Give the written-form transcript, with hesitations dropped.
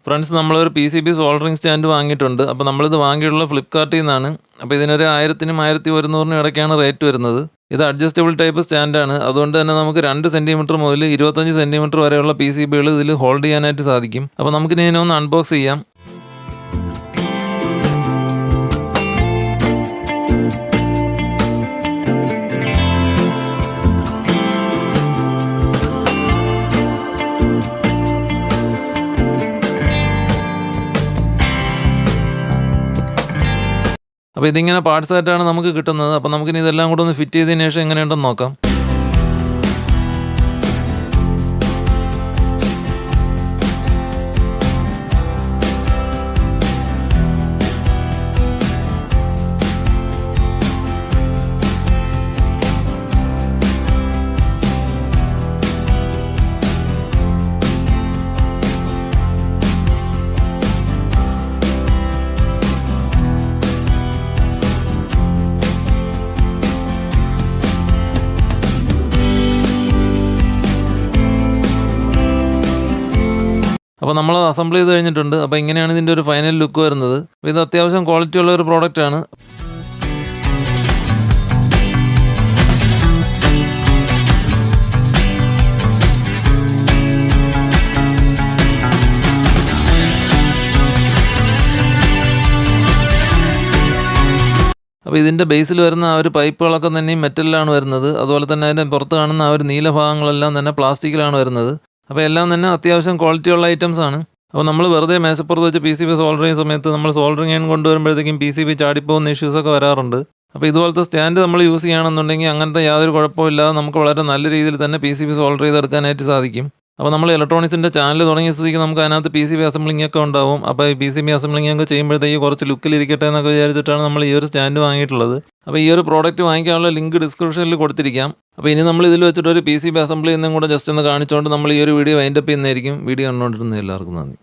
Friends നമ്മളൊരു PCB soldering stand വാങ്ങിയിട്ടുണ്ട്. അപ്പോൾ നമ്മളിത് വാങ്ങിയിട്ടുള്ള ഫ്ലിപ്കാർട്ടിൽ നിന്നാണ്. അപ്പോൾ ഇതിനൊരു 1000-നും 1100-നും ഇടയ്ക്കാണ് റേറ്റ് വരുന്നത്. ഇത് അഡ്ജസ്റ്റബിൾ ടൈപ്പ് സ്റ്റാൻഡാണ്. അതുകൊണ്ട് തന്നെ നമുക്ക് 2 സെൻറ്റിമീറ്റർ മുതൽ 25 സെൻറ്റിമീറ്റർ വരെയുള്ള PCBകൾ ഇതിൽ ഹോൾഡ് ചെയ്യാനായിട്ട് സാധിക്കും. അപ്പോൾ നമുക്കിനി ഇതിനെ ഒന്ന് അൺബോക്സ് ചെയ്യാം. അപ്പോൾ ഇതിങ്ങനെ പാർട്സ് ആയിട്ടാണ് നമുക്ക് കിട്ടുന്നത്. അപ്പോൾ നമുക്കിനി ഇതെല്ലാം കൂടെ ഒന്ന് ഫിറ്റ് ചെയ്തതിന് ശേഷം എങ്ങനെയുണ്ടെന്ന് നോക്കാം. അപ്പോൾ നമ്മൾ അസംബിൾ ചെയ്ത് കഴിഞ്ഞിട്ടുണ്ട്. അപ്പോൾ ഇങ്ങനെയാണ് ഇതിൻ്റെ ഒരു ഫൈനൽ ലുക്ക് വരുന്നത്. ഇത് അത്യാവശ്യം ക്വാളിറ്റി ഉള്ള ഒരു പ്രോഡക്റ്റാണ്. അപ്പോൾ ഇതിൻ്റെ ബേസിൽ വരുന്ന ആ ഒരു പൈപ്പുകളൊക്കെ തന്നെ മെറ്റലിലാണ് വരുന്നത്. അതുപോലെ തന്നെ അതിൻ്റെ പുറത്ത് കാണുന്ന ആ ഒരു നീല ഭാഗങ്ങളെല്ലാം തന്നെ പ്ലാസ്റ്റിക്കിലാണ് വരുന്നത്. അപ്പോൾ എല്ലാം തന്നെ അത്യാവശ്യം ക്വാളിറ്റിയുള്ള ഐറ്റംസ് ആണ്. അപ്പോൾ നമ്മൾ വെറുതെ മേശപ്പുറത്ത് വെച്ച് PCB സോൾഡർ ചെയ്യുന്ന സമയത്ത് നമ്മൾ സോൾഡറിങ് അയൺ കൊണ്ടുവരുമ്പോഴത്തേക്കും PCB ചാടിപ്പോകുന്ന ഇഷ്യൂസൊക്കെ വരാറുണ്ട്. അപ്പോൾ ഇതുപോലത്തെ സ്റ്റാൻഡ് നമ്മൾ യൂസ് ചെയ്യുകയാണെന്നുണ്ടെങ്കിൽ അങ്ങനത്തെ യാതൊരു കുഴപ്പമില്ലാതെ നമുക്ക് വളരെ നല്ല രീതിയിൽ തന്നെ PCB സോൾഡർ ചെയ്തെടുക്കാനായിട്ട് സാധിക്കും. അപ്പോൾ നമ്മൾ ഇലക്ട്രോണിക്സിൻ്റെ ചാനൽ തുടങ്ങിയ സ്ഥിതിക്ക് നമുക്ക് അതിനകത്ത് PCB അസംബ്ലിംഗ് ഒക്കെ ഉണ്ടാവും. അപ്പോൾ ഈ PCB അസംബ്ലിംഗ് ഒക്കെ ചെയ്യുമ്പോഴത്തേക്ക് കുറച്ച് ലുക്കിലിരിക്കട്ടെ എന്നൊക്കെ വിചാരിച്ചിട്ടാണ് നമ്മൾ ഈ ഒരു സ്റ്റാൻഡ് വാങ്ങിയിട്ടുള്ളത്. അപ്പോൾ ഈ ഒരു പ്രോഡക്റ്റ് വാങ്ങിക്കാനുള്ള ലിങ്ക് ഡിസ്ക്രിപ്ഷനിൽ കൊടുത്തിരിക്കാം. അപ്പോൾ ഇനി നമ്മൾ ഇതിൽ വെച്ചിട്ട് ഒരു PCB അസംബ്ലി എന്നും കൂടെ ജസ്റ്റ് ഒന്ന് കാണിച്ചുകൊണ്ട് നമ്മൾ ഈ ഒരു വീഡിയോ വൈൻഡപ്പ് ചെയ്യുന്നതായിരിക്കും. വീഡിയോ കണ്ടുകൊണ്ടിരുന്ന എല്ലാവർക്കും നന്ദി.